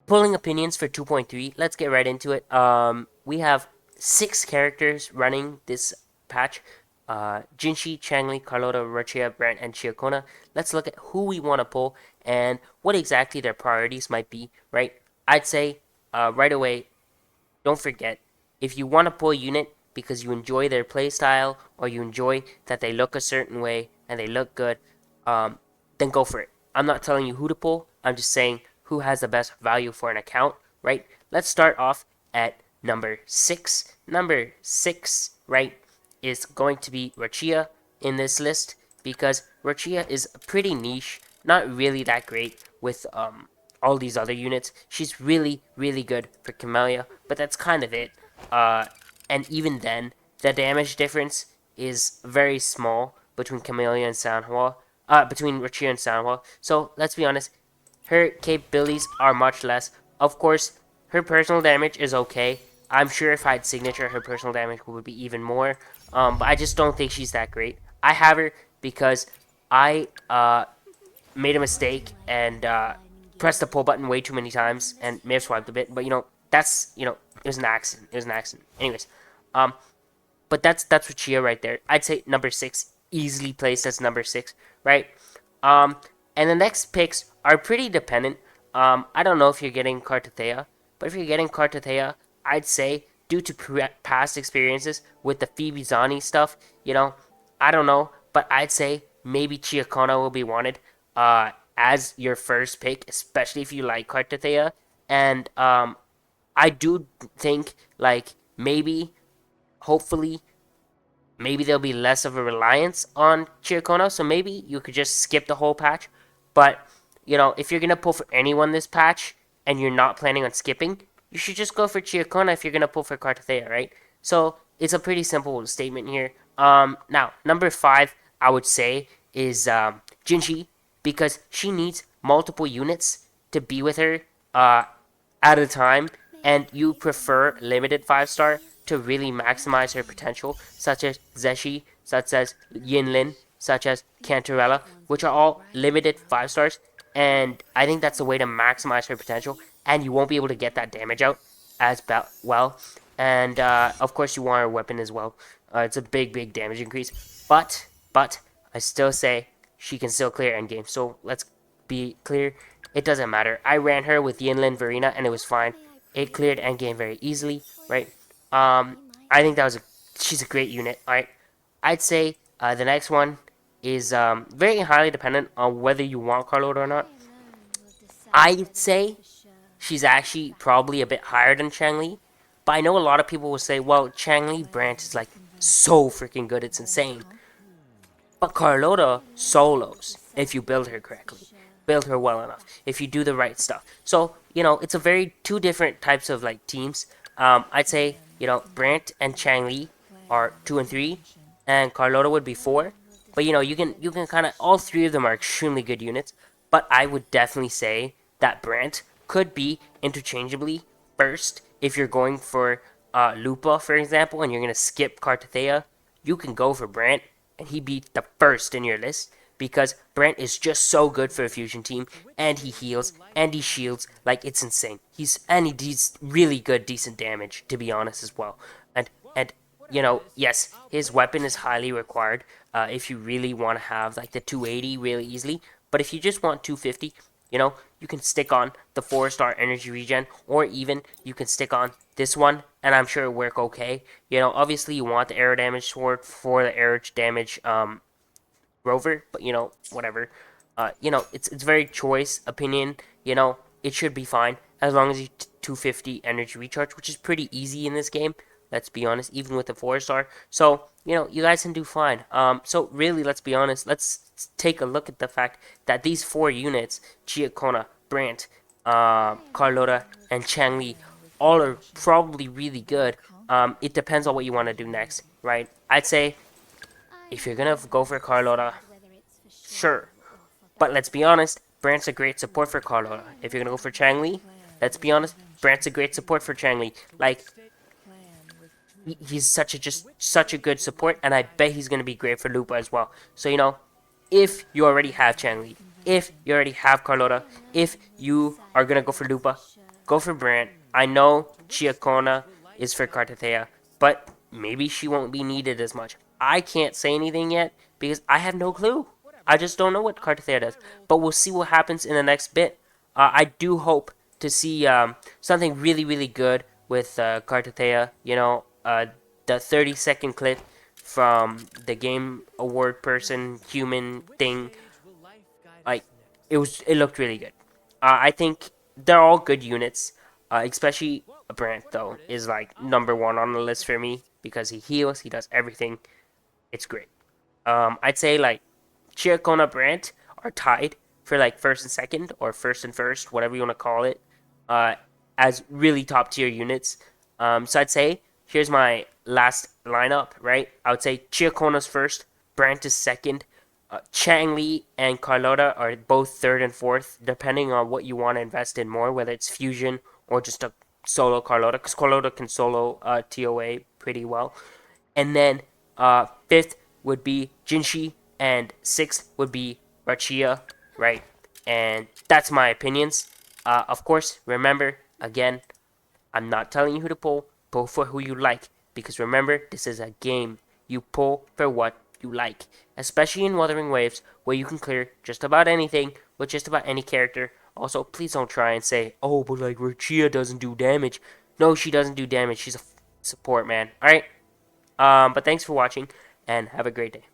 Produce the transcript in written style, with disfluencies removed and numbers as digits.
pulling opinions for 2.3. Let's get right into it. We have 6 characters running this patch. Jinshi, Changli, Carlota, Rachia, Brent, and Chiakona. Let's look at who we want to pull and what exactly their priorities might be, right? I'd say right away, don't forget, if you want to pull a unit because you enjoy their playstyle or you enjoy that they look a certain way and they look good, um, then go for it. I'm not telling you who to pull. I'm just saying who has the best value for an account, right? Let's start off at number 6. Number 6, right, is going to be Rachia in this list because Rachia is pretty niche, not really that great with all these other units. She's really, really good for Camellia, but that's kind of it. Uh, and even then, the damage difference is very small between Camellia and Sanhua. Between Rachia and Sanhua. So let's be honest, her capabilities are much less. Of course, her personal damage is okay. I'm sure if I had signature, her personal damage would be even more. But I just don't think she's that great. I have her because I made a mistake and pressed the pull button way too many times and may have swiped a bit. But that's it was an accident. It was an accident. Anyways, um, but that's Chia right there. I'd say number 6, easily placed as number 6, right? Um, and the next picks are pretty dependent. I don't know if you're getting Kartathea, but if you're getting Kartathea, I'd say due to past experiences with the Phoebe Zani stuff, I don't know, but I'd say maybe Chiakona will be wanted as your first pick, especially if you like Kartathea. And I do think like maybe, hopefully, maybe there'll be less of a reliance on Chiakono, so maybe you could just skip the whole patch. But, if you're going to pull for anyone this patch and you're not planning on skipping, you should just go for Chiakona if you're going to pull for Kartathea, right? So it's a pretty simple statement here. Now, number 5, I would say, is Jinchi, because she needs multiple units to be with her at a time, and you prefer limited 5-star to really maximize her potential, such as Zeshi, such as Yinlin, such as Cantarella, which are all limited 5-stars. And I think that's the way to maximize her potential, and you won't be able to get that damage out as well. And of course, you want her weapon as well. It's a big, big damage increase. But I still say she can still clear endgame. So let's be clear. It doesn't matter. I ran her with Yinlin Verena, and it was fine. It cleared endgame very easily, right? I think she's a great unit. All right, I'd say the next one is very highly dependent on whether you want Carlotta or not. I'd say she's actually probably a bit higher than Changli, but I know a lot of people will say, well, Changli branch is like so freaking good, it's insane. But Carlotta solos if you build her correctly, build her well enough, if you do the right stuff. So it's a very two different types of like teams. I'd say Brant and Changli are 2 and 3, and Carlotta would be 4. But you can kind of, all three of them are extremely good units. But I would definitely say that Brant could be interchangeably first if you're going for Lupa, for example, and you're gonna skip Kartathea. You can go for Brant, and he be the first in your list because Brent is just so good for a fusion team, and he heals and he shields like it's insane. He's really good, decent damage to be honest as well. And yes, his weapon is highly required if you really want to have like the 280 really easily. But if you just want 250, you can stick on the 4-star energy regen, or even you can stick on this one, and I'm sure it'll work okay. Obviously you want the arrow damage sword for the arrow damage rover, but whatever. It's very choice opinion. It should be fine as long as you 250 energy recharge, which is pretty easy in this game. Let's be honest, even with the 4-star. So you guys can do fine. So really, let's be honest. Let's take a look at the fact that these 4 units, Chiakona, Brant, Carlota, and Changli, all are probably really good. It depends on what you want to do next, right? I'd say if you're gonna go for Carlota, sure. But let's be honest, Brant's a great support for Carlota. If you're gonna go for Changli, let's be honest, Brant's a great support for Changli. Like, he's such a good support, and I bet he's gonna be great for Lupa as well. So if you already have Changli, if you already have Carlota, if you are gonna go for Lupa, go for Brant. I know Chiacona is for Cartathea, but maybe she won't be needed as much. I can't say anything yet because I have no clue. I just don't know what Cartathea does. But we'll see what happens in the next bit. I do hope to see something really, really good with Cartathea. The 30-second clip from the game award person, human thing, like it looked really good. I think they're all good units. Especially Brant though is like number one on the list for me because he heals, he does everything. It's great. I'd say like Chiacona Brant are tied for like first and second or first and first, whatever you want to call it, uh, as really top tier units. So I'd say here's my last lineup, right? I would say Chiacona's first, Brant is second, Chang Li and Carlota are both third and fourth, depending on what you want to invest in more, whether it's fusion or just a solo Carlota, because Carlota can solo TOA pretty well. And then fifth would be Jinshi, and sixth would be Rachia, right? And that's my opinions. Of course, remember, again, I'm not telling you who to pull. Pull for who you like. Because remember, this is a game. You pull for what you like. Especially in Wuthering Waves, where you can clear just about anything with just about any character. Also, please don't try and say, oh, but like Rachia doesn't do damage. No, she doesn't do damage. She's a support, man. Alright? But thanks for watching, and have a great day.